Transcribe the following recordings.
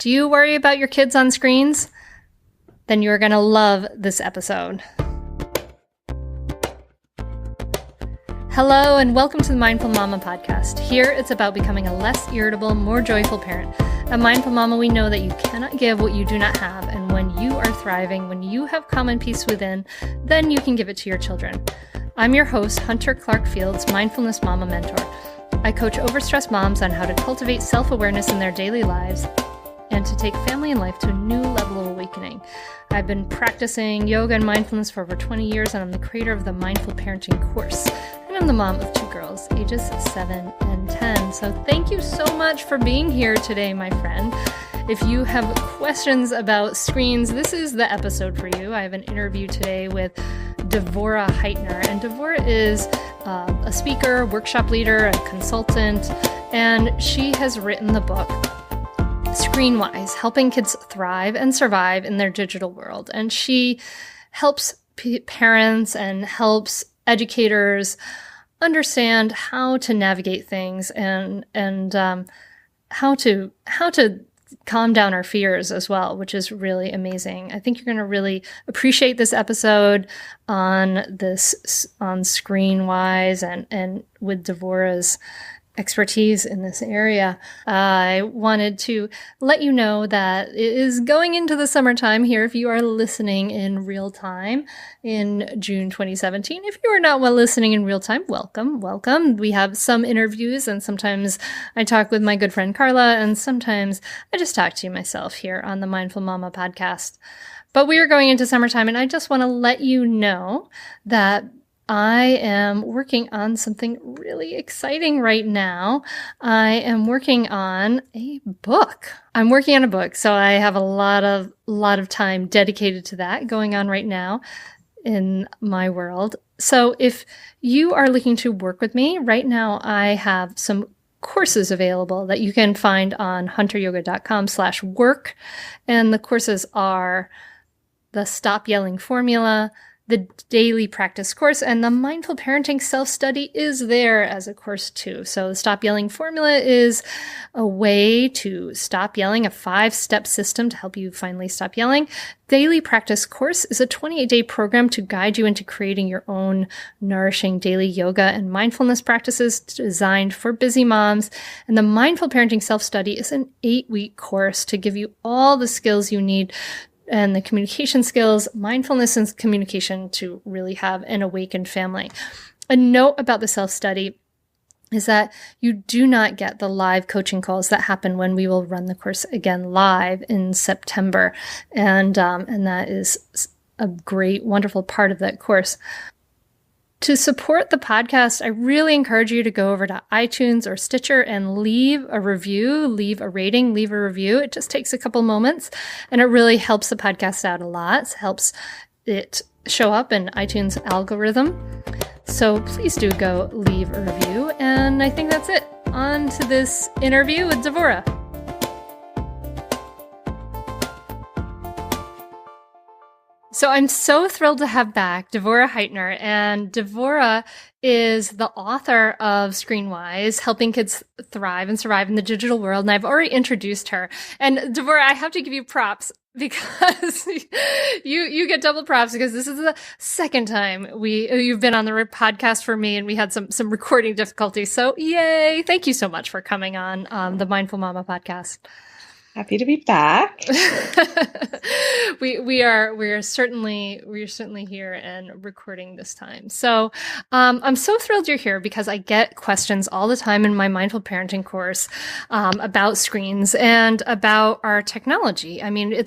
Do you worry about your kids on screens? Then you're going to love this episode. Hello, and welcome to the Mindful Mama podcast. Here, it's about becoming a less irritable, more joyful parent. At Mindful Mama, we know that you cannot give what you do not have, and when you are thriving, when you have common peace within, then you can give it to your children. I'm your host, Hunter Clark-Fields, Mindfulness Mama Mentor. I coach overstressed moms on how to cultivate self-awareness in their daily lives and to take family and life to a new level of awakening. I've been practicing yoga and mindfulness for over 20 years, and I'm the creator of the Mindful Parenting course. And I'm the mom of 2 girls, ages 7 and 10. So thank you so much for being here today, my friend. If you have questions about screens, this is the episode for you. I have an interview today with Devorah Heitner. And Devorah is a speaker, workshop leader, a consultant, and she has written the book Screenwise, Helping Kids Thrive and Survive in Their Digital World. And she helps parents and helps educators understand how to navigate things and how to calm down our fears as well, which is really amazing. I think you're going to really appreciate this episode on Screenwise and with Devorah's expertise in this area. I wanted to let you know that it is going into the summertime here if you are listening in real time in June 2017. If you are not listening in real time, welcome. We have some interviews, and sometimes I talk with my good friend Carla, and sometimes I just talk to you myself here on the Mindful Mama podcast. But we are going into summertime, and I just want to let you know that I am working on something really exciting right now. I am working on a book. So I have a lot of time dedicated to that going on right now in my world. So if you are looking to work with me right now, I have some courses available that you can find on hunteryoga.com/work. And the courses are the Stop Yelling Formula, the daily practice course, and the mindful parenting self-study is there as a course too. So the Stop Yelling Formula is a way to stop yelling, a 5-step system to help you finally stop yelling. Daily practice course is a 28-day program to guide you into creating your own nourishing daily yoga and mindfulness practices designed for busy moms. And the mindful parenting self-study is an 8-week course to give you all the skills you need and the communication skills, mindfulness and communication to really have an awakened family. A note about the self-study is that you do not get the live coaching calls that happen when we will run the course again live in September. And that is a great, wonderful part of that course. To support the podcast, I really encourage you to go over to iTunes or Stitcher and leave a review, leave a rating, leave a review. It just takes a couple moments, and it really helps the podcast out a lot. It helps it show up in iTunes algorithm. So please do go leave a review. And I think that's it. On to this interview with Devorah. So I'm so thrilled to have back Devorah Heitner, and Devorah is the author of Screenwise, Helping Kids Thrive and Survive in the Digital World, and I've already introduced her. And Devorah, I have to give you props because you get double props because this is the second time you've been on the podcast for me, and we had some recording difficulties. So yay! Thank you so much for coming on the Mindful Mama podcast. Happy to be back. We are certainly here and recording this time. So I'm so thrilled you're here because I get questions all the time in my mindful parenting course about screens and about our technology. I mean,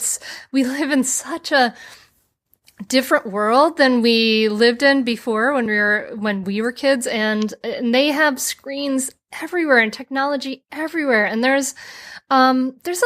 we live in such a different world than we lived in before when we were kids, and they have screens everywhere and technology everywhere, and there's a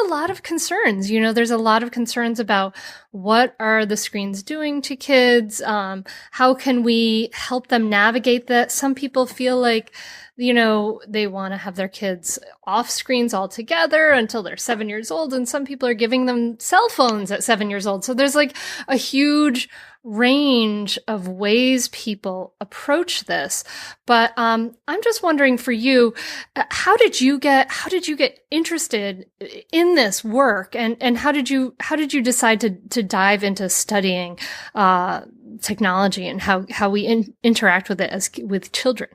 lot of concerns. There's a lot of concerns about what are the screens doing to kids. How can we help them navigate that? Some people feel like they want to have their kids off screens altogether until they're 7 years old. And some people are giving them cell phones at 7 years old. So there's like a huge range of ways people approach this. But I'm just wondering for you, how did you get interested in this work, and how did you decide to dive into studying technology and how we interact with it with children?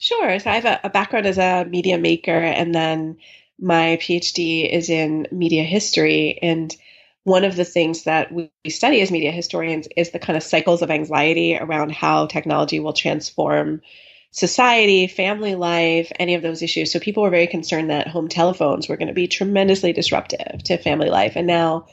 Sure. So I have a background as a media maker, and then my PhD is in media history. And one of the things that we study as media historians is the kind of cycles of anxiety around how technology will transform society, family life, any of those issues. So people were very concerned that home telephones were going to be tremendously disruptive to family life. And now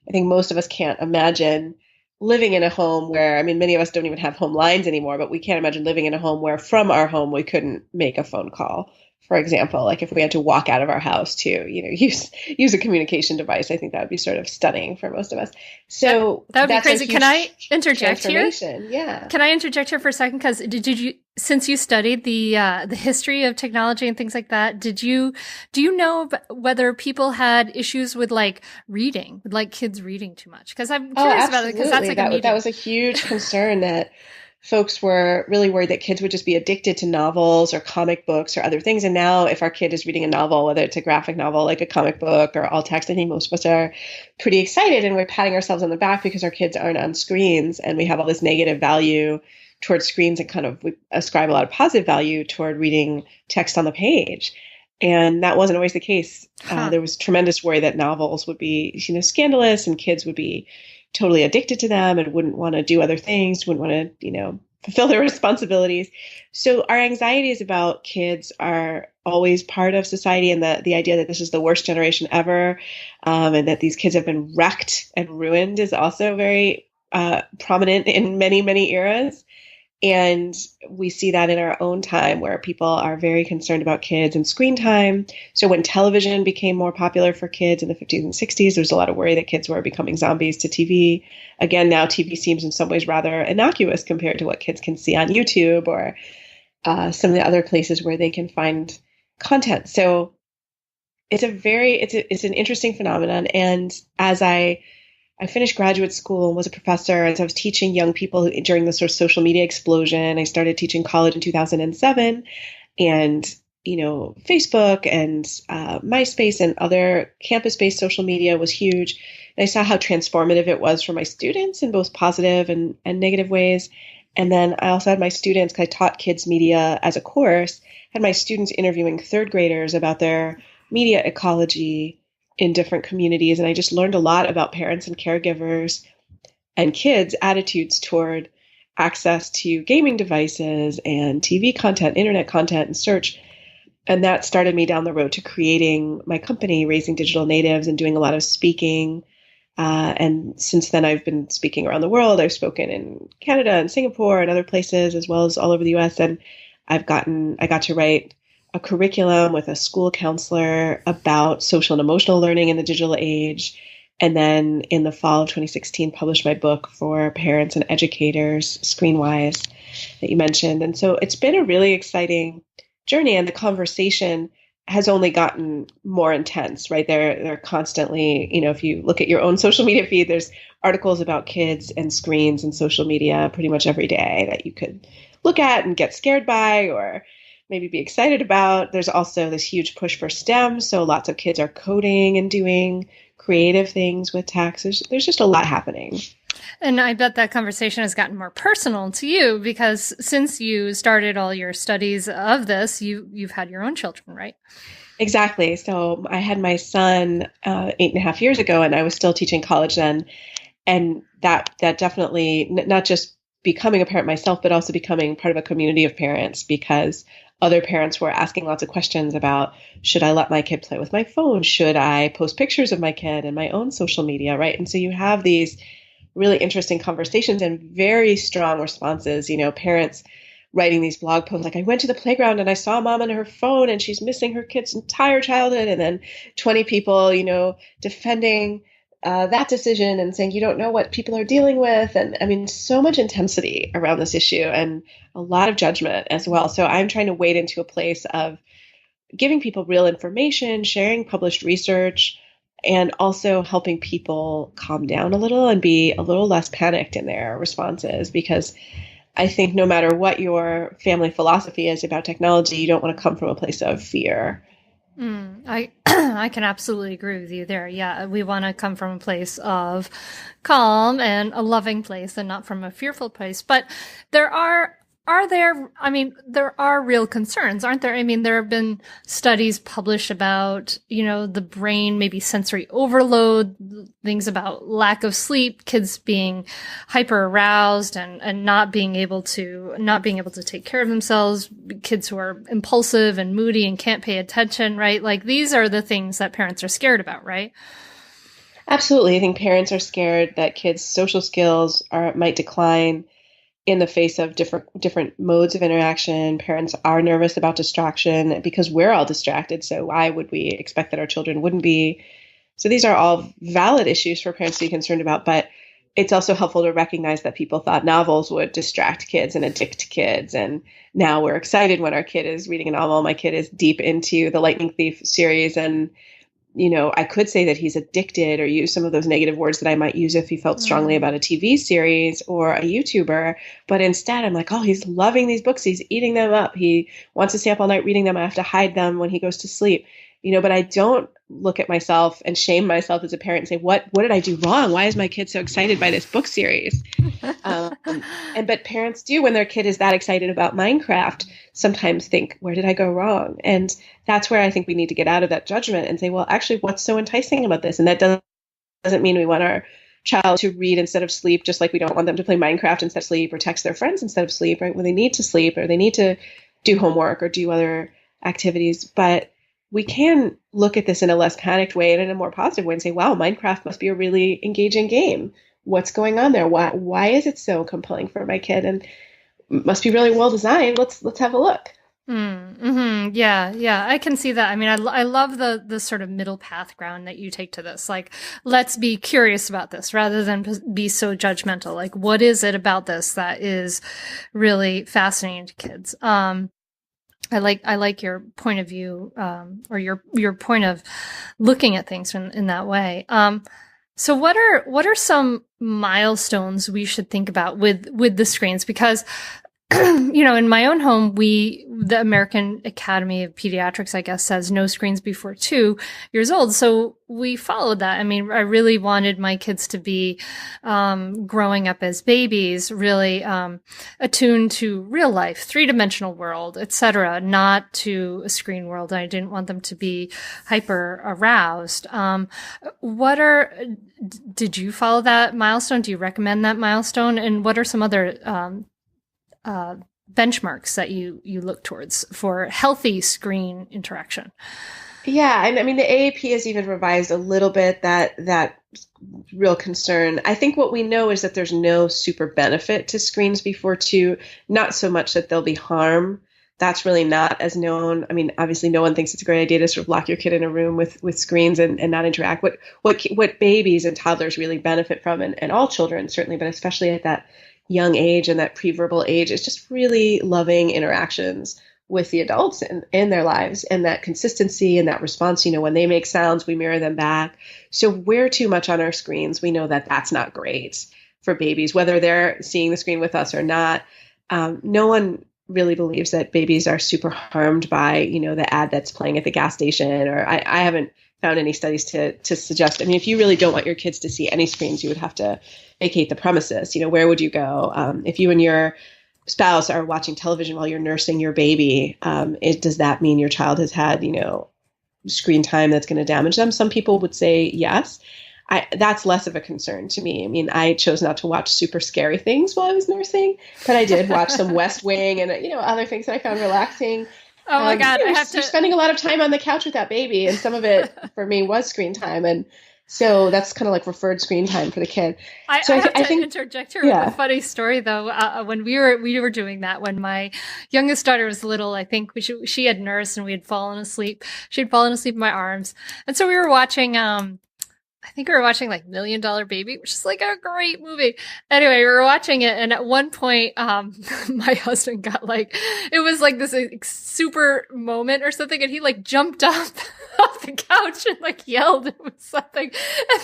I think most of us can't imagine living in a home where, I mean, many of us don't even have home lines anymore, but we can't imagine living in a home where from our home we couldn't make a phone call. For example, like if we had to walk out of our house to, use a communication device, I think that would be sort of stunning for most of us. So that would be crazy. Can I interject here? Yeah. Can I interject here for a second? Because did you, since you studied the history of technology and things like that, do you know whether people had issues with like reading, with like kids reading too much? Because I'm curious about it, because that's like that was a huge concern that folks were really worried that kids would just be addicted to novels or comic books or other things. And now if our kid is reading a novel, whether it's a graphic novel, like a comic book or all text, I think most of us are pretty excited and we're patting ourselves on the back because our kids aren't on screens and we have all this negative value towards screens and kind of we ascribe a lot of positive value toward reading text on the page. And that wasn't always the case. There was tremendous worry that novels would be, scandalous and kids would be totally addicted to them and wouldn't want to do other things, wouldn't want to, fulfill their responsibilities. So our anxieties about kids are always part of society, and the idea that this is the worst generation ever, and that these kids have been wrecked and ruined is also very prominent in many, many eras. And we see that in our own time where people are very concerned about kids and screen time. So when television became more popular for kids in the 50s and 60s, there was a lot of worry that kids were becoming zombies to TV. Again, now TV seems in some ways rather innocuous compared to what kids can see on YouTube or some of the other places where they can find content. So it's an interesting phenomenon. And as I finished graduate school and was a professor, and so I was teaching young people during the sort of social media explosion. I started teaching college in 2007, and Facebook and MySpace and other campus-based social media was huge. And I saw how transformative it was for my students in both positive and negative ways. And then I also had my students, because I taught kids media as a course, had my students interviewing third graders about their media ecology in different communities. And I just learned a lot about parents and caregivers and kids' attitudes toward access to gaming devices and TV content, internet content, and search. And that started me down the road to creating my company, Raising Digital Natives, and doing a lot of speaking. And since then, I've been speaking around the world. I've spoken in Canada and Singapore and other places, as well as all over the US. And I got to write a curriculum with a school counselor about social and emotional learning in the digital age. And then in the fall of 2016, published my book for parents and educators, Screenwise, that you mentioned. And so it's been a really exciting journey, and the conversation has only gotten more intense, right? They're constantly, if you look at your own social media feed, there's articles about kids and screens and social media pretty much every day that you could look at and get scared by or maybe be excited about. There's also this huge push for STEM. So lots of kids are coding and doing creative things with text. There's just a lot happening. And I bet that conversation has gotten more personal to you because since you started all your studies of this, you've had your own children, right? Exactly. So I had my son 8.5 years ago, and I was still teaching college then. And that definitely, not just becoming a parent myself, but also becoming part of a community of parents, because other parents were asking lots of questions about, should I let my kid play with my phone? Should I post pictures of my kid in my own social media, right? And so you have these really interesting conversations and very strong responses, parents writing these blog posts like, I went to the playground and I saw mom on her phone and she's missing her kid's entire childhood. And then 20 people, defending that decision and saying you don't know what people are dealing with. And I mean, so much intensity around this issue and a lot of judgment as well. So I'm trying to wade into a place of giving people real information, sharing published research, and also helping people calm down a little and be a little less panicked in their responses. Because I think no matter what your family philosophy is about technology, you don't want to come from a place of fear. I I can absolutely agree with you there. Yeah, we want to come from a place of calm and a loving place and not from a fearful place. But there are there, I mean, there are real concerns, aren't there? I mean, there have been studies published about, the brain, maybe sensory overload, things about lack of sleep, kids being hyper aroused and not being able to take care of themselves, kids who are impulsive and moody and can't pay attention, right? Like these are the things that parents are scared about, right? Absolutely. I think parents are scared that kids' social skills might decline in the face of different modes of interaction. Parents are nervous about distraction because we're all distracted. So why would we expect that our children wouldn't be? So these are all valid issues for parents to be concerned about, but it's also helpful to recognize that people thought novels would distract kids and addict kids. And now we're excited when our kid is reading a novel. My kid is deep into the Lightning Thief series, and I could say that he's addicted or use some of those negative words that I might use if he felt strongly about a TV series or a YouTuber. But instead, I'm like, oh, he's loving these books. He's eating them up. He wants to stay up all night reading them. I have to hide them when he goes to sleep. But I don't look at myself and shame myself as a parent and say, what did I do wrong? Why is my kid so excited by this book series? But parents do, when their kid is that excited about Minecraft, sometimes think, where did I go wrong? And that's where I think we need to get out of that judgment and say, well, actually, what's so enticing about this? And that doesn't mean we want our child to read instead of sleep, just like we don't want them to play Minecraft instead of sleep or text their friends instead of sleep, right? When they need to sleep or they need to do homework or do other activities. But we can look at this in a less panicked way and in a more positive way and say, wow, Minecraft must be a really engaging game. What's going on there? Why is it so compelling for my kid? And it must be really well designed. Let's have a look. Yeah, I can see that. I mean, I love the sort of middle path ground that you take to this. Like, let's be curious about this rather than be so judgmental. Like, what is it about this that is really fascinating to kids? I like your point of view, or your point of looking at things in that way. So what are some milestones we should think about with the screens? Because in my own home, the American Academy of Pediatrics, I guess, says no screens before 2 years old. So we followed that. I mean, I really wanted my kids to be, growing up as babies, really, attuned to real life, three-dimensional world, etc., not to a screen world. I didn't want them to be hyper aroused. Did you follow that milestone? Do you recommend that milestone? And what are some other, benchmarks that you look towards for healthy screen interaction? Yeah, and I mean the AAP has even revised a little bit that real concern. I think what we know is that there's no super benefit to screens before 2, not so much that there'll be harm. That's really not as known. I mean, obviously no one thinks it's a great idea to sort of lock your kid in a room with screens and not interact. What babies and toddlers really benefit from, and all children certainly, but especially at that young age and that pre-verbal age, is just really loving interactions with the adults in their lives, and that consistency and that response. When they make sounds, we mirror them back. So we're too much on our screens. We know that that's not great for babies, whether they're seeing the screen with us or not. No one really believes that babies are super harmed by, the ad that's playing at the gas station, or I haven't found any studies to suggest. I mean, if you really don't want your kids to see any screens, you would have to vacate the premises. Where would you go? If you and your spouse are watching television while you're nursing your baby, does that mean your child has had, screen time that's going to damage them? Some people would say yes. That's less of a concern to me. I mean, I chose not to watch super scary things while I was nursing, but I did watch some West Wing and, other things that I found relaxing. Oh my God. You're spending a lot of time on the couch with that baby. And some of it for me was screen time. And so that's kind of like referred screen time for the kid. I have to interject here with a funny story, though. When we were doing that, when my youngest daughter was little, I think she had nursed and we had fallen asleep. She had fallen asleep in my arms. And so we were watching, I think we were watching like Million Dollar Baby, which is like a great movie. Anyway, we were watching it, and at one point, my husband got like, it was like this super moment or something, and he like jumped up off the couch and like yelled it was something.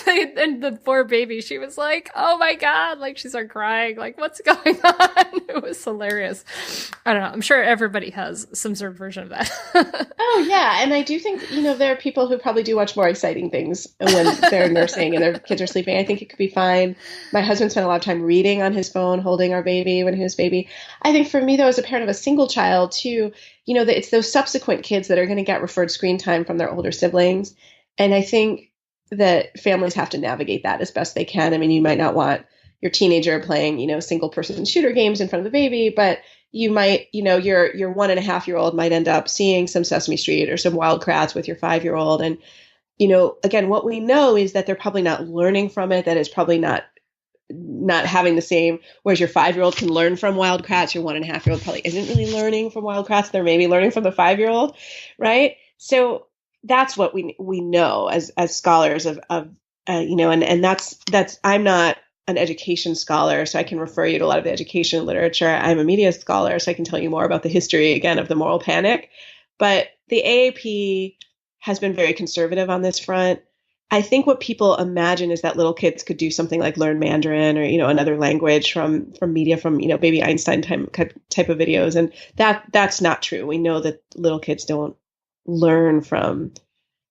And the poor baby, she was like, "Oh my God," like she started crying, like, "What's going on?" It was hilarious. I don't know. I'm sure everybody has some sort of version of that. Oh, yeah. And I do think, there are people who probably do watch more exciting things when they're nursing and their kids are sleeping. I think it could be fine. My husband spent a lot of time reading on his phone, holding our baby when he was baby. I think for me, though, as a parent of a single child, too, that it's those subsequent kids that are going to get referred screen time from their older siblings. And I think that families have to navigate that as best they can. I mean, you might not want your teenager playing, single person shooter games in front of the baby, but you might, your 1.5-year-old might end up seeing some Sesame Street or some Wild Kratts with your 5-year-old. And, again, what we know is that they're probably not learning from it, that it's probably not having the same, whereas your 5-year-old can learn from Wild Kratts, your 1.5-year-old probably isn't really learning from Wild Kratts. They're maybe learning from the 5-year-old, right? So that's what we know as scholars of and that's I'm not an education scholar, so I can refer you to a lot of the education literature. I'm a media scholar, so I can tell you more about the history, again, of the moral panic. But the AAP has been very conservative on this front. I think what people imagine is that little kids could do something like learn Mandarin or, another language from media, from, Baby Einstein type of videos. And that's not true. We know that little kids don't learn from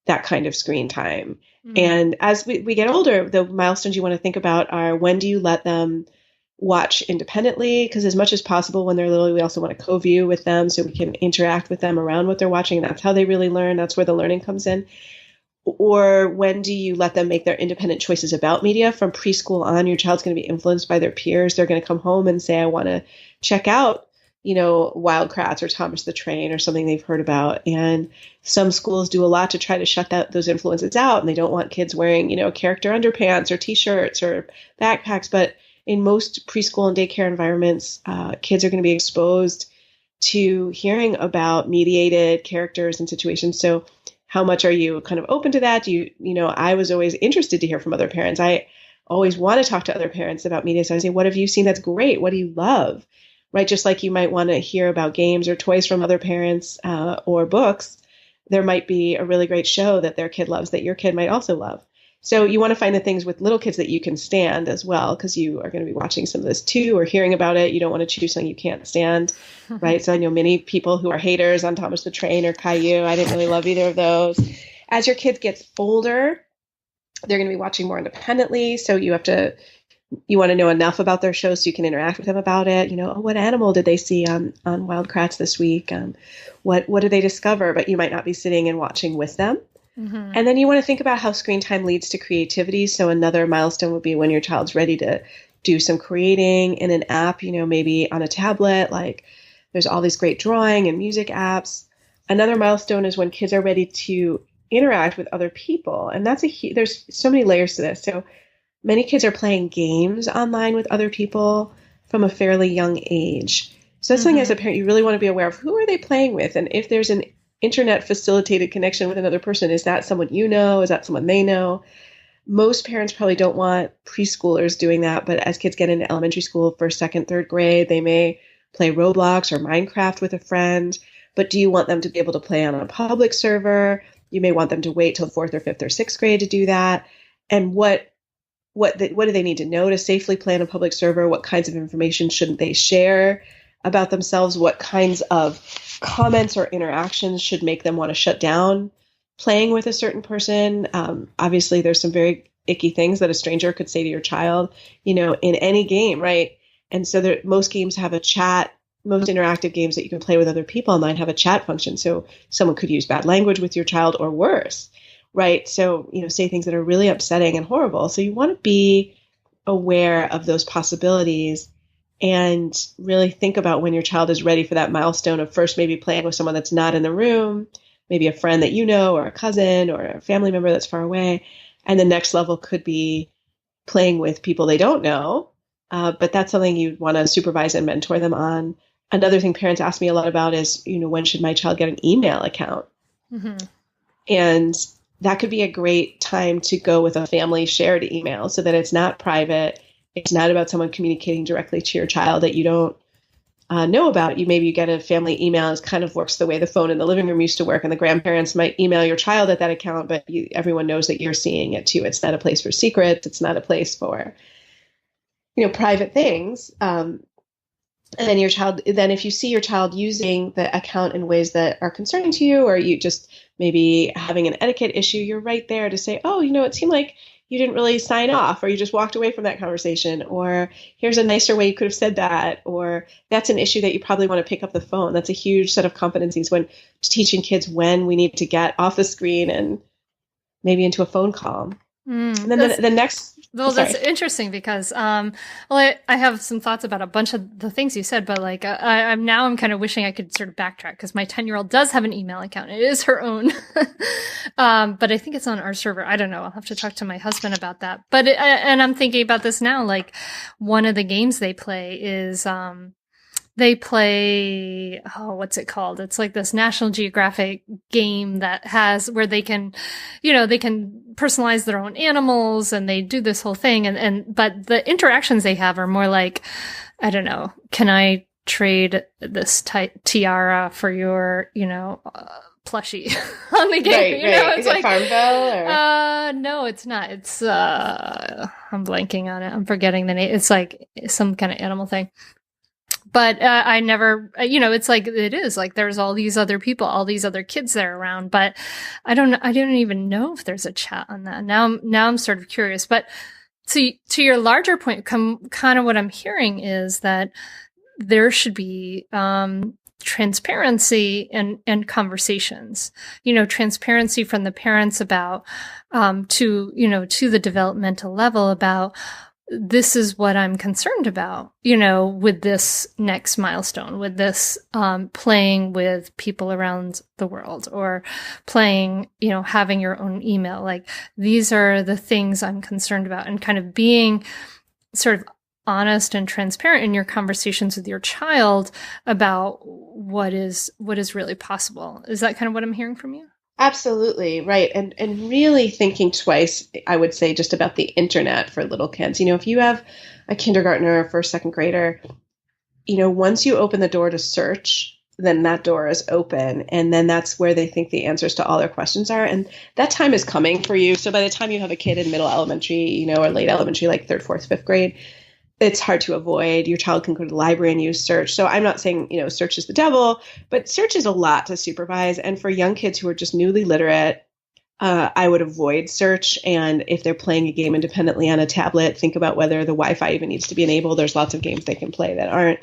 that kind of screen time. And as we get older, the milestones you want to think about are, when do you let them watch independently? Because as much as possible when they're little, we also want to co-view with them so we can interact with them around what they're watching. And that's how they really learn. That's where the learning comes in. Or when do you let them make their independent choices about media? From preschool on, your child's going to be influenced by their peers. They're going to come home and say, I want to check out Wild Kratts or Thomas the Train or something they've heard about. And some schools do a lot to try to shut those influences out. And they don't want kids wearing, character underpants or T-shirts or backpacks. But in most preschool and daycare environments, kids are going to be exposed to hearing about mediated characters and situations. So how much are you kind of open to that? Do I was always interested to hear from other parents. I always want to talk to other parents about media. So I say, what have you seen that's great? What do you love? Right? Just like you might want to hear about games or toys from other parents or books, there might be a really great show that their kid loves that your kid might also love. So you want to find the things with little kids that you can stand as well, because you are going to be watching some of this too or hearing about it. You don't want to choose something you can't stand, right? So I know many people who are haters on Thomas the Train or Caillou. I didn't really love either of those. As your kid gets older, they're going to be watching more independently. So you want to know enough about their shows so you can interact with them about it. What animal did they see on Wild Kratts this week? What did they discover? But you might not be sitting and watching with them. Mm-hmm. And then you want to think about how screen time leads to creativity. So another milestone would be when your child's ready to do some creating in an app, maybe on a tablet. Like there's all these great drawing and music apps. Another milestone is when kids are ready to interact with other people. And there's so many layers to this. So many kids are playing games online with other people from a fairly young age. So that's something as a parent you really want to be aware of. Who are they playing with? And if there's an internet facilitated connection with another person, is that someone you know? Is that someone they know? Most parents probably don't want preschoolers doing that. But as kids get into elementary school, first, second, third grade, they may play Roblox or Minecraft with a friend. But do you want them to be able to play on a public server? You may want them to wait till fourth or fifth or sixth grade to do that. And what do they need to know to safely play on a public server? What kinds of information shouldn't they share about themselves? What kinds of comments or interactions should make them want to shut down playing with a certain person? Obviously, there's some very icky things that a stranger could say to your child, in any game, right? And so most games have a chat. Most interactive games that you can play with other people online have a chat function. So someone could use bad language with your child or worse. Right. So, say things that are really upsetting and horrible. So you want to be aware of those possibilities and really think about when your child is ready for that milestone of first maybe playing with someone that's not in the room, maybe a friend that or a cousin or a family member that's far away. And the next level could be playing with people they don't know. But that's something you want to supervise and mentor them on. Another thing parents ask me a lot about is, when should my child get an email account? Mm-hmm. And that could be a great time to go with a family shared email so that it's not private. It's not about someone communicating directly to your child that you don't know about. Maybe you get a family email. It kind of works the way the phone in the living room used to work, and the grandparents might email your child at that account, but everyone knows that you're seeing it too. It's not a place for secrets. It's not a place for, private things. And then if you see your child using the account in ways that are concerning to you, or you just maybe having an etiquette issue, you're right there to say, oh, it seemed like you didn't really sign off, or you just walked away from that conversation, or here's a nicer way you could have said that, or that's an issue that you probably want to pick up the phone. That's a huge set of competencies when teaching kids when we need to get off the screen and maybe into a phone call. And then the next. Well, that's interesting because, I have some thoughts about a bunch of the things you said, but like, I'm kind of wishing I could sort of backtrack because my 10-year-old does have an email account. It is her own. But I think it's on our server. I don't know. I'll have to talk to my husband about that. But, and I'm thinking about this now, like one of the games they play is, what's it called? It's like this National Geographic game that where they can personalize their own animals, and they do this whole thing. But the interactions they have are more like, I don't know, can I trade this tiara for your, plushie on the game? Right. Is it Farmville? Or? No, it's not. It's, I'm blanking on it. I'm forgetting the name. It's like some kind of animal thing. But I never, it's like, it is like there's all these other people, all these other kids there around, but I don't even know if there's a chat on that. Now I'm sort of curious. But to your larger point, kind of what I'm hearing is that there should be transparency and conversations, transparency from the parents about to the developmental level about, this is what I'm concerned about, with this next milestone, with this playing with people around the world, or playing, having your own email. Like, these are the things I'm concerned about, and kind of being sort of honest and transparent in your conversations with your child about what is really possible. Is that kind of what I'm hearing from you? Absolutely. Right. And really thinking twice, I would say, just about the internet for little kids. If you have a kindergartner or first, second grader, once you open the door to search, then that door is open. And then that's where they think the answers to all their questions are. And that time is coming for you. So by the time you have a kid in middle elementary, or late elementary, like third, fourth, fifth grade, it's hard to avoid. Your child can go to the library and use search. So I'm not saying, search is the devil, but search is a lot to supervise. And for young kids who are just newly literate, I would avoid search. And if they're playing a game independently on a tablet, think about whether the Wi-Fi even needs to be enabled. There's lots of games they can play that aren't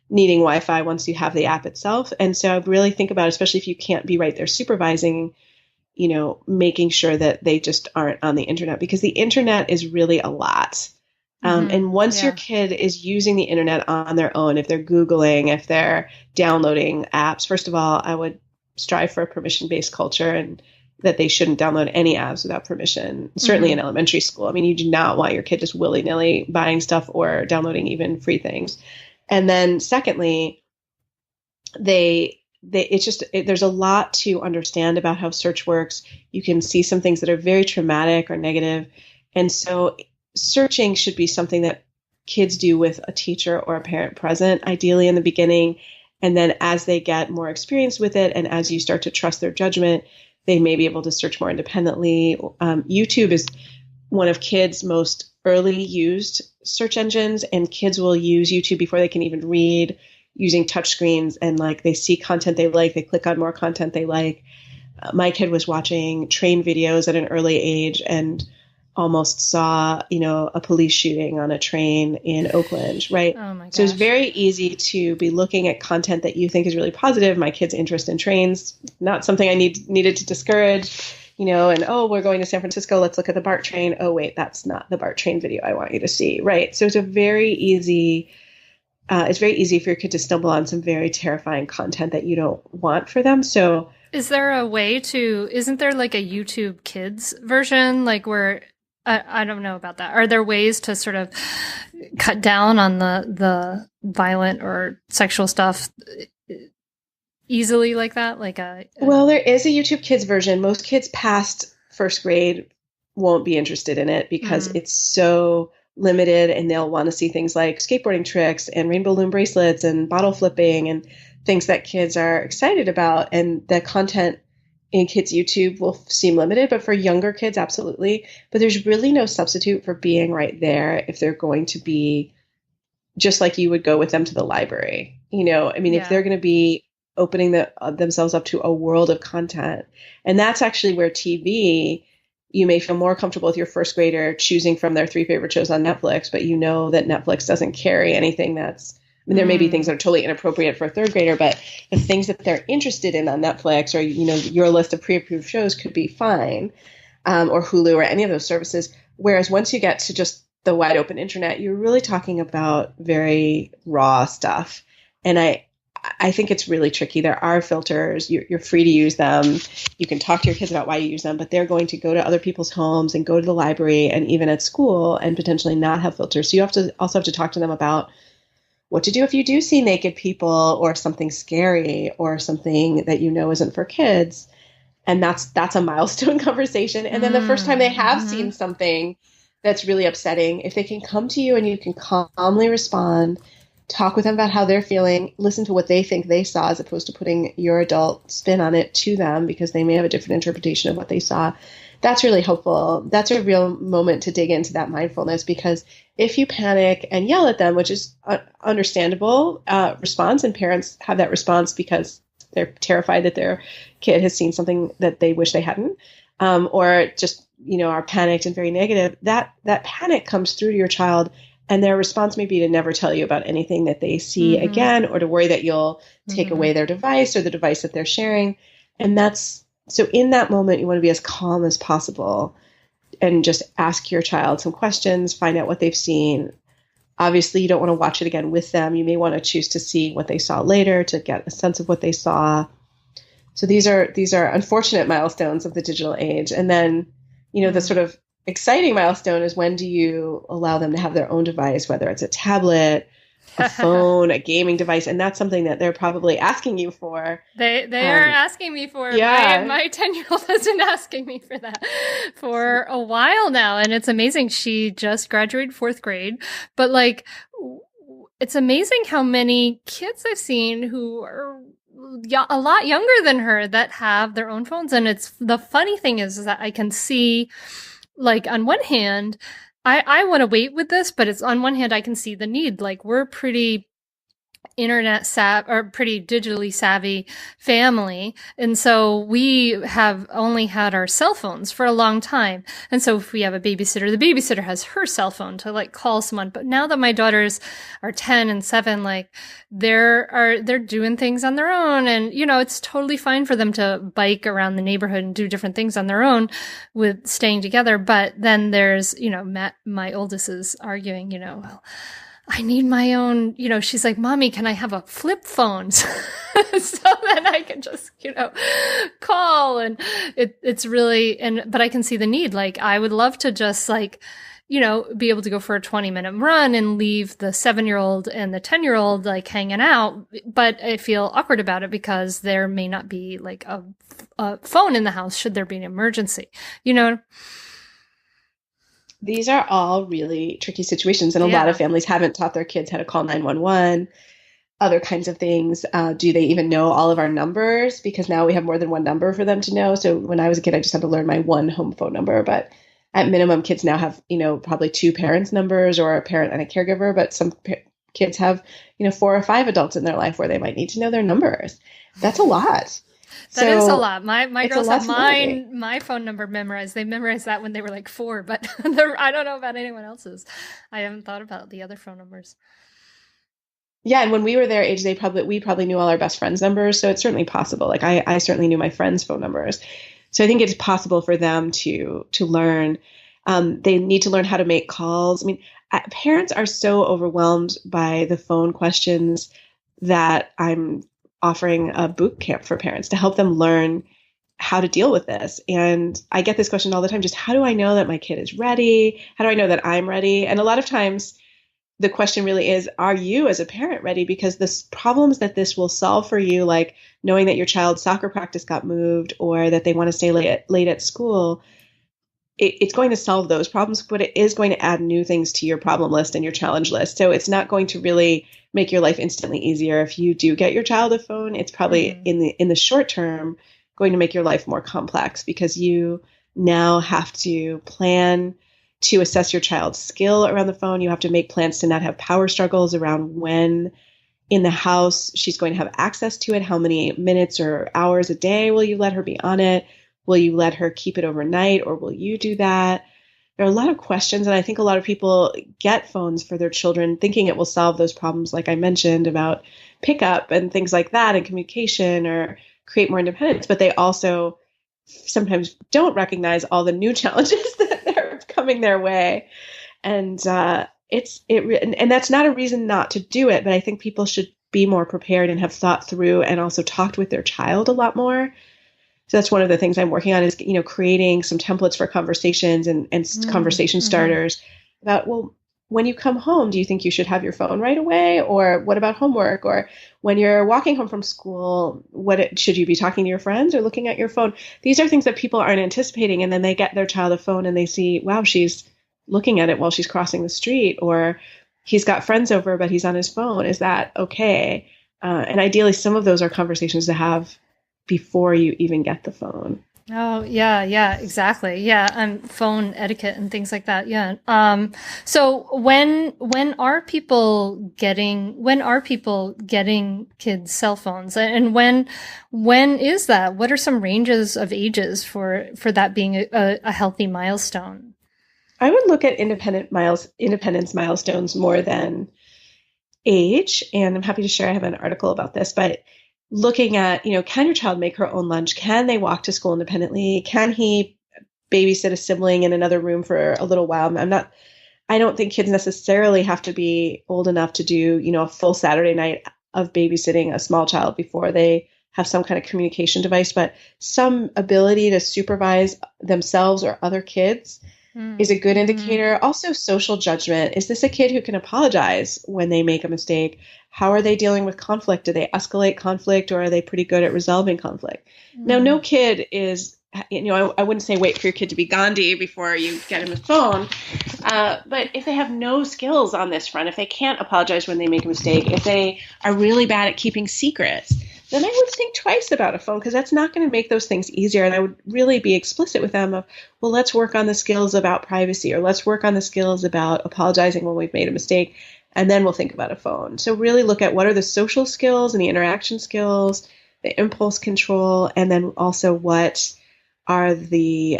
needing Wi-Fi once you have the app itself. And so I really think about, especially if you can't be right there supervising, making sure that they just aren't on the internet, because the internet is really a lot. And once your kid is using the internet on their own, if they're Googling, if they're downloading apps, first of all, I would strive for a permission-based culture, and that they shouldn't download any apps without permission, certainly in elementary school. I mean, you do not want your kid just willy-nilly buying stuff or downloading even free things. And then secondly, there's a lot to understand about how search works. You can see some things that are very traumatic or negative. And so searching should be something that kids do with a teacher or a parent present, ideally in the beginning. And then as they get more experience with it, and as you start to trust their judgment, they may be able to search more independently. YouTube is one of kids' most early used search engines, and kids will use YouTube before they can even read, using touchscreens, and like they see content they like, they click on more content they like. My kid was watching train videos at an early age and almost saw, a police shooting on a train in Oakland, right? Oh my gosh. So it's very easy to be looking at content that you think is really positive. My kid's interest in trains, not something I needed to discourage, and, oh, we're going to San Francisco, let's look at the BART train. Oh, wait, that's not the BART train video I want you to see, right? So it's very easy for your kid to stumble on some very terrifying content that you don't want for them. So isn't there like a YouTube Kids version, like where, I don't know about that. Are there ways to sort of cut down on the violent or sexual stuff easily like that? Well, there is a YouTube Kids version. Most kids past first grade won't be interested in it because Mm. it's so limited, and they'll want to see things like skateboarding tricks and rainbow loom bracelets and bottle flipping and things that kids are excited about. And the content in kids' YouTube will seem limited, but for younger kids, absolutely. But there's really no substitute for being right there if they're going to be just like you would go with them to the library. I mean, if Yeah. they're going to be opening themselves up to a world of content, and that's actually where TV, you may feel more comfortable with your first grader choosing from their 3 favorite shows on Netflix, but you know that Netflix doesn't carry anything I mean, there may be things Mm. that are totally inappropriate for a third grader, but the things that they're interested in on Netflix or, your list of pre-approved shows could be fine, or Hulu or any of those services. Whereas once you get to just the wide open internet, you're really talking about very raw stuff. And I think it's really tricky. There are filters. You're free to use them. You can talk to your kids about why you use them, but they're going to go to other people's homes and go to the library and even at school and potentially not have filters. So you also have to talk to them about what to do if you do see naked people or something scary or something that isn't for kids. And that's a milestone conversation. And then the first time they have Mm-hmm. seen something that's really upsetting, if they can come to you and you can calmly respond, talk with them about how they're feeling, listen to what they think they saw as opposed to putting your adult spin on it to them because they may have a different interpretation of what they saw. That's really helpful. That's a real moment to dig into that mindfulness, because if you panic and yell at them, which is understandable response, and parents have that response because they're terrified that their kid has seen something that they wish they hadn't, or just are panicked and very negative, that panic comes through to your child, and their response may be to never tell you about anything that they see Mm-hmm. again, or to worry that you'll take Mm-hmm. away their device or the device that they're sharing. And so in that moment, you want to be as calm as possible and just ask your child some questions, find out what they've seen. Obviously, you don't want to watch it again with them. You may want to choose to see what they saw later to get a sense of what they saw. So these are unfortunate milestones of the digital age. And then, the Mm. sort of exciting milestone is, when do you allow them to have their own device, whether it's a tablet, a phone, a gaming device, and that's something that they're probably asking you for. They are asking me for Yeah. my 10-year-old has been asking me for that for a while now, and it's amazing. She just graduated 4th grade, but like it's amazing how many kids I've seen who are a lot younger than her that have their own phones. And it's the funny thing is that I can see, like, on one hand, I want to wait with this, but it's on one hand, I can see the need. Like, we're pretty pretty digitally savvy family. And so we have only had our cell phones for a long time. And so if we have a babysitter, the babysitter has her cell phone to like call someone. But now that my daughters are 10 and 7, like they're doing things on their own. And, it's totally fine for them to bike around the neighborhood and do different things on their own with staying together. But then there's, Matt, my oldest, is arguing, well, I need my own, she's like, Mommy, can I have a flip phone? So then I can just, call. And it's really, but I can see the need. Like, I would love to just like, be able to go for a 20-minute run and leave the 7-year-old and the 10-year-old like hanging out. But I feel awkward about it because there may not be like a phone in the house should there be an emergency, These are all really tricky situations, and a lot of Yeah. families haven't taught their kids how to call 911, other kinds of things. Do they even know all of our numbers? Because now we have more than one number for them to know. So when I was a kid, I just had to learn my one home phone number. But at minimum, kids now have, probably 2 parents' numbers or a parent and a caregiver. But some kids have, 4 or 5 adults in their life where they might need to know their numbers. That's a lot. That is a So lot. My it's a girls lot have to navigate. my phone number memorized. They memorized that when they were like 4, but I don't know about anyone else's. I haven't thought about the other phone numbers. Yeah, and when we were their age, we probably knew all our best friends' numbers, so it's certainly possible. Like I certainly knew my friends' phone numbers, so I think it's possible for them to learn. They need to learn how to make calls. I mean, parents are so overwhelmed by the phone questions that I'm offering a boot camp for parents to help them learn how to deal with this. And I get this question all the time: just how do I know that my kid is ready? How do I know that I'm ready? And a lot of times, the question really is, are you as a parent ready? Because the problems that this will solve for you, like knowing that your child's soccer practice got moved or that they want to stay late at school, it's going to solve those problems, but it is going to add new things to your problem list and your challenge list. So it's not going to really make your life instantly easier. If you do get your child a phone, it's probably in the short term going to make your life more complex, because you now have to plan to assess your child's skill around the phone. You have to make plans to not have power struggles around when in the house she's going to have access to it. How many minutes or hours a day will you let her be on it? Will you let her keep it overnight, or will you do that? There are a lot of questions, and I think a lot of people get phones for their children thinking it will solve those problems, like I mentioned, about pickup and things like that, and communication, or create more independence. But they also sometimes don't recognize all the new challenges that are coming their way. And and that's not a reason not to do it, but I think people should be more prepared and have thought through and also talked with their child a lot more. So that's one of the things I'm working on, is, creating some templates for conversations and conversation starters about, well, when you come home, do you think you should have your phone right away? Or what about homework? Or when you're walking home from school, should you be talking to your friends or looking at your phone? These are things that people aren't anticipating. And then they get their child a phone and they see, wow, she's looking at it while she's crossing the street, or he's got friends over, but he's on his phone. Is that okay? And ideally, some of those are conversations to have before you even get the phone. Oh, yeah, exactly. Yeah. Phone etiquette and things like that. Yeah. So when are people getting kids cell phones, and when is that? What are some ranges of ages for that being a healthy milestone? I would look at independence milestones more than age. And I'm happy to share, I have an article about this, but looking at, can your child make her own lunch? Can they walk to school independently? Can he babysit a sibling in another room for a little while? I don't think kids necessarily have to be old enough to do, a full Saturday night of babysitting a small child before they have some kind of communication device, but some ability to supervise themselves or other kids is a good indicator. Also, social judgment. Is this a kid who can apologize when they make a mistake? How are they dealing with conflict? Do they escalate conflict, or are they pretty good at resolving conflict? Now, no kid is, I wouldn't say wait for your kid to be Gandhi before you get him a phone. But if they have no skills on this front, if they can't apologize when they make a mistake, if they are really bad at keeping secrets, then I would think twice about a phone, because that's not going to make those things easier. And I would really be explicit with them of, well, let's work on the skills about privacy, or let's work on the skills about apologizing when we've made a mistake, and then we'll think about a phone. So really look at what are the social skills and the interaction skills, the impulse control, and then also what are the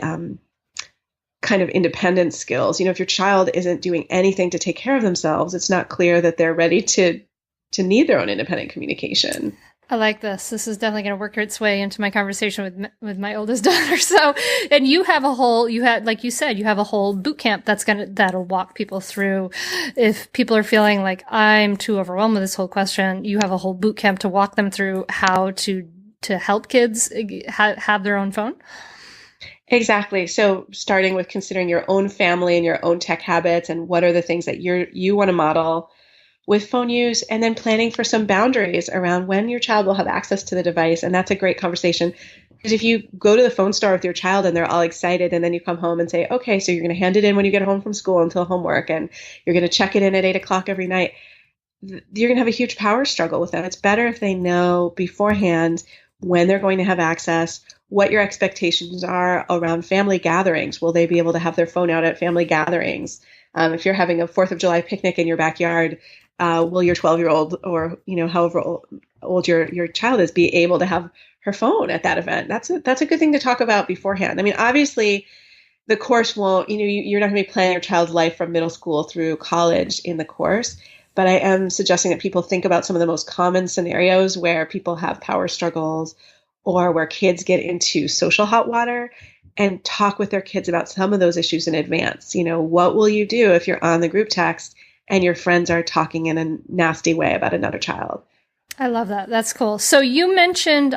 kind of independent skills. If your child isn't doing anything to take care of themselves, it's not clear that they're ready to need their own independent communication. I like this. This is definitely going to work its way into my conversation with my oldest daughter. So, and like you said, you have a whole boot camp that'll walk people through. If people are feeling like I'm too overwhelmed with this whole question, you have a whole boot camp to walk them through how to help kids have their own phone. Exactly. So starting with considering your own family and your own tech habits, and what are the things that you want to model with phone use, and then planning for some boundaries around when your child will have access to the device. And that's a great conversation, because if you go to the phone store with your child and they're all excited, and then you come home and say, okay, so you're going to hand it in when you get home from school until homework, and you're going to check it in at 8:00 every night, you're going to have a huge power struggle with them. It's better if they know beforehand when they're going to have access, what your expectations are around family gatherings. Will they be able to have their phone out at family gatherings? If you're having a 4th of July picnic in your backyard, will your 12-year-old, or however old your child is, be able to have her phone at that event? That's a good thing to talk about beforehand. I mean, obviously, the course won't. You're not going to be planning your child's life from middle school through college in the course. But I am suggesting that people think about some of the most common scenarios where people have power struggles, or where kids get into social hot water, and talk with their kids about some of those issues in advance. What will you do if you're on the group text and your friends are talking in a nasty way about another child? I love that. That's cool. So you mentioned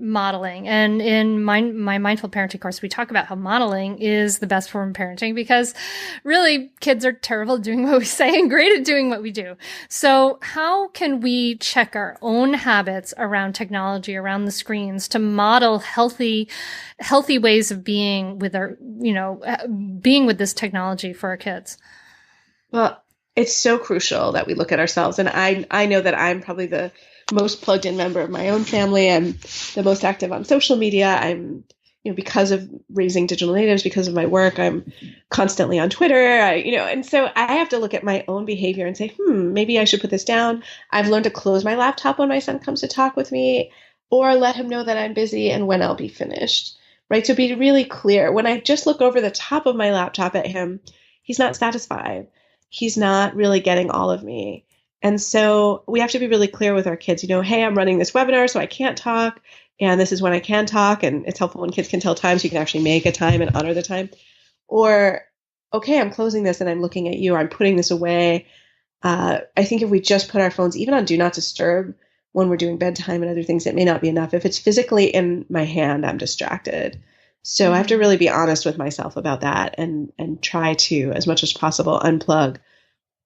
modeling, and in my mindful parenting course, we talk about how modeling is the best form of parenting because really kids are terrible at doing what we say and great at doing what we do. So how can we check our own habits around technology, around the screens to model healthy ways of being with our, being with this technology for our kids? Well, it's so crucial that we look at ourselves. And I know that I'm probably the most plugged in member of my own family. I'm the most active on social media. Because of raising digital natives, because of my work, I'm constantly on Twitter, and so I have to look at my own behavior and say, maybe I should put this down. I've learned to close my laptop when my son comes to talk with me or let him know that I'm busy and when I'll be finished, right? So be really clear. When I just look over the top of my laptop at him, he's not satisfied. He's not really getting all of me. And so we have to be really clear with our kids, hey, I'm running this webinar, so I can't talk. And this is when I can talk. And it's helpful when kids can tell time so you can actually make a time and honor the time. Or, okay, I'm closing this and I'm looking at you, or I'm putting this away. I think if we just put our phones even on do not disturb when we're doing bedtime and other things, it may not be enough. If it's physically in my hand, I'm distracted. So I have to really be honest with myself about that and try to, as much as possible, unplug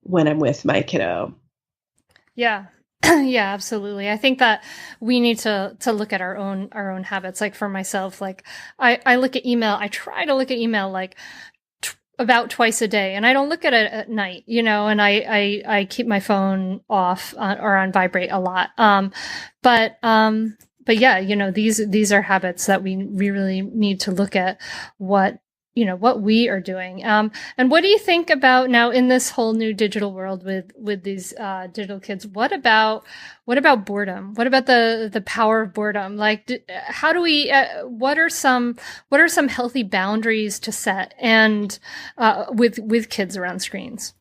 when I'm with my kiddo. Yeah. Yeah, absolutely. I think that we need to look at our own habits. Like for myself, like I look at email. I try to look at email like about twice a day, and I don't look at it at night, and I keep my phone off or on vibrate a lot. But yeah, these are habits that we really need to look at what we are doing. And what do you think about now in this whole new digital world with these digital kids? What about boredom? What about the power of boredom? Like, how do we? What are some healthy boundaries to set and with kids around screens?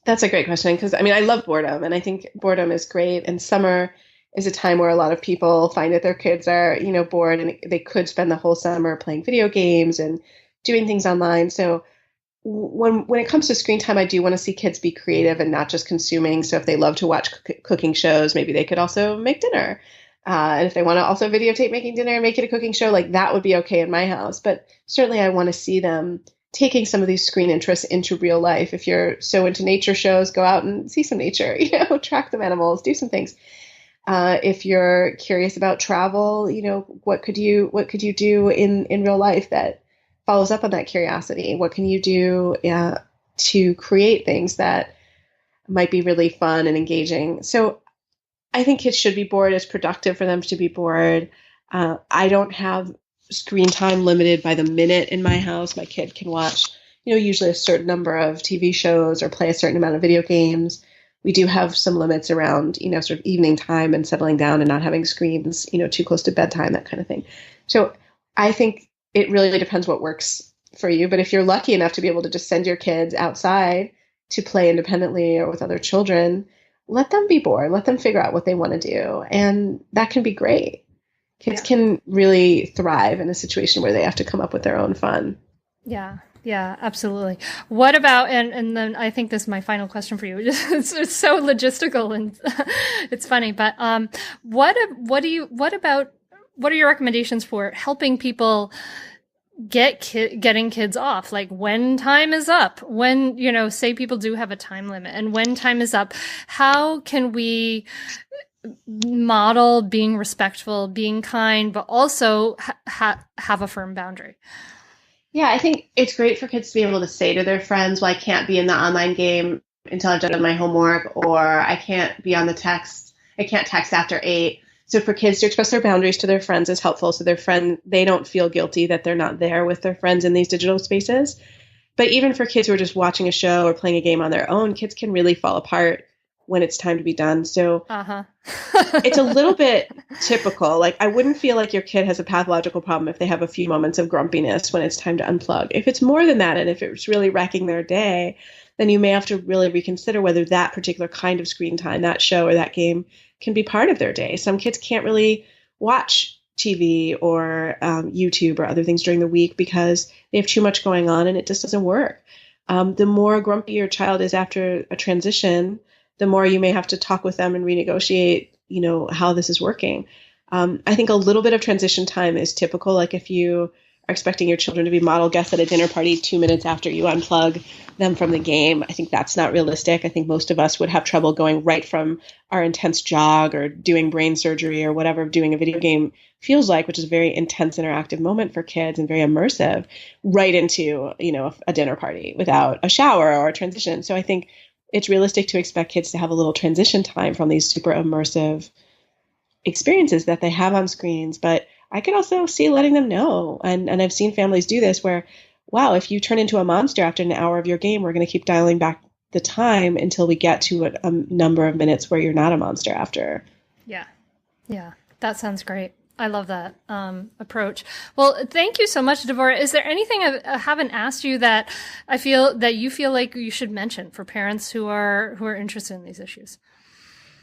That's a great question because I love boredom and I think boredom is great. And summer is a time where a lot of people find that their kids are, bored and they could spend the whole summer playing video games and doing things online. So when it comes to screen time, I do want to see kids be creative and not just consuming. So if they love to watch cooking shows, maybe they could also make dinner. And if they want to also videotape making dinner and make it a cooking show, like that would be okay in my house. But certainly I want to see them taking some of these screen interests into real life. If you're so into nature shows, go out and see some nature, track some animals, do some things. If you're curious about travel, what could you do in real life that follows up on that curiosity? What can you do to create things that might be really fun and engaging? So I think kids should be bored. It's productive for them to be bored. I don't have screen time limited by the minute in my house. My kid can watch, usually a certain number of TV shows or play a certain amount of video games. We do have some limits around, sort of evening time and settling down and not having screens, too close to bedtime, that kind of thing. So I think it really depends what works for you. But if you're lucky enough to be able to just send your kids outside to play independently or with other children, let them be bored. Let them figure out what they want to do. And that can be great. Kids can really thrive in a situation where they have to come up with their own fun. Yeah. Yeah, absolutely. What about, and then I think this is my final question for you. It's so logistical and it's funny, but what are your recommendations for helping people getting kids off? Like when time is up, when, say people do have a time limit and when time is up, how can we model being respectful, being kind, but also have a firm boundary? Yeah, I think it's great for kids to be able to say to their friends, well, I can't be in the online game until I've done my homework, or I can't be on the text. I can't text after 8. So for kids to express their boundaries to their friends is helpful. So they don't feel guilty that they're not there with their friends in these digital spaces. But even for kids who are just watching a show or playing a game on their own, kids can really fall apart when it's time to be done. So it's a little bit typical. Like I wouldn't feel like your kid has a pathological problem if they have a few moments of grumpiness when it's time to unplug. If it's more than that, and if it's really wrecking their day, then you may have to really reconsider whether that particular kind of screen time, that show or that game can be part of their day. Some kids can't really watch TV or YouTube or other things during the week because they have too much going on and it just doesn't work. The more grumpy your child is after a transition, the more you may have to talk with them and renegotiate, how this is working. I think a little bit of transition time is typical. Like if you are expecting your children to be model guests at a dinner party 2 minutes after you unplug them from the game, I think that's not realistic. I think most of us would have trouble going right from our intense jog or doing brain surgery or whatever doing a video game feels like, which is a very intense interactive moment for kids and very immersive, right into, a dinner party without a shower or a transition. So I think it's realistic to expect kids to have a little transition time from these super immersive experiences that they have on screens. But I could also see letting them know. And I've seen families do this where, wow, if you turn into a monster after an hour of your game, we're going to keep dialing back the time until we get to a number of minutes where you're not a monster after. Yeah. Yeah. That sounds great. I love that approach. Well, thank you so much, Devorah. Is there anything I haven't asked you that you feel like you should mention for parents who are interested in these issues?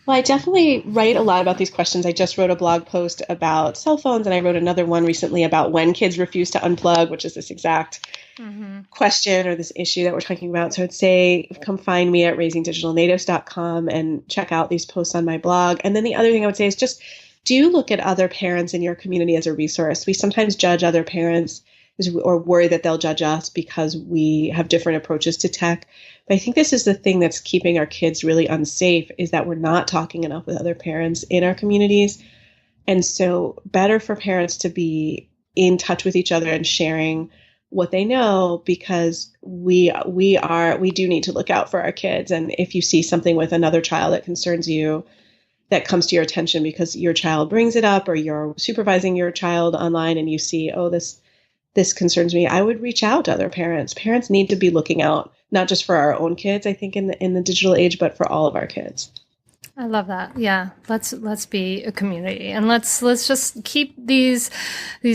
Well, I definitely write a lot about these questions. I just wrote a blog post about cell phones, and I wrote another one recently about when kids refuse to unplug, which is this exact question or this issue that we're talking about. So I'd say come find me at raisingdigitalnatives.com and check out these posts on my blog. And then the other thing I would say is just do look at other parents in your community as a resource. We sometimes judge other parents or worry that they'll judge us because we have different approaches to tech. But I think this is the thing that's keeping our kids really unsafe, is that we're not talking enough with other parents in our communities. And so better for parents to be in touch with each other and sharing what they know, because we do need to look out for our kids. And if you see something with another child that concerns you, that comes to your attention because your child brings it up or you're supervising your child online and you see, oh, this concerns me, I would reach out to other parents. Parents need to be looking out, not just for our own kids, I think, in the digital age, but for all of our kids. I love that. Yeah. Let's be a community, and let's just keep these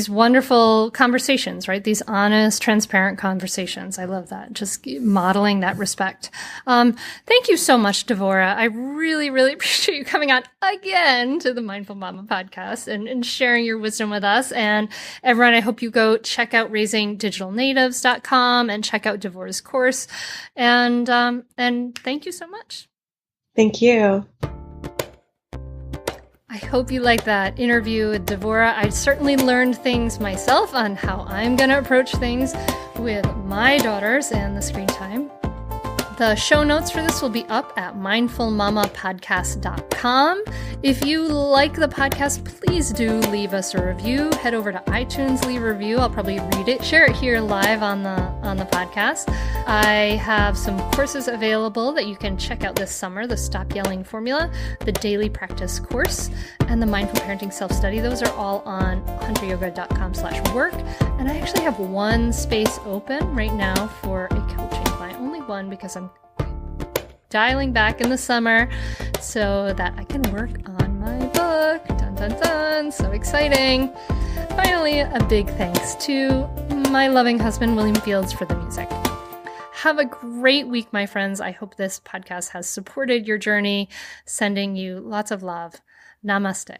wonderful conversations, right? These honest, transparent conversations. I love that. Just modeling that respect. Thank you so much, Devorah. I really, really appreciate you coming on again to the Mindful Mama podcast and sharing your wisdom with us. And everyone, I hope you go check out raisingdigitalnatives.com and check out Devorah's course. And thank you so much. Thank you. I hope you like that interview with Devorah. I certainly learned things myself on how I'm going to approach things with my daughters and the screen time. The show notes for this will be up at mindfulmamapodcast.com. If you like the podcast, please do leave us a review. Head over to iTunes, leave a review. I'll probably read it, share it here live on the podcast. I have some courses available that you can check out this summer: the Stop Yelling Formula, the Daily Practice course, and the Mindful Parenting Self-Study. Those are all on hunteryoga.com/work. And I actually have one space open right now for a coaching client. Only one, because I'm dialing back in the summer so that I can work on my book. Dun, dun, dun. So exciting. Finally, a big thanks to my loving husband, William Fields, for the music. Have a great week, my friends. I hope this podcast has supported your journey. Sending you lots of love. Namaste.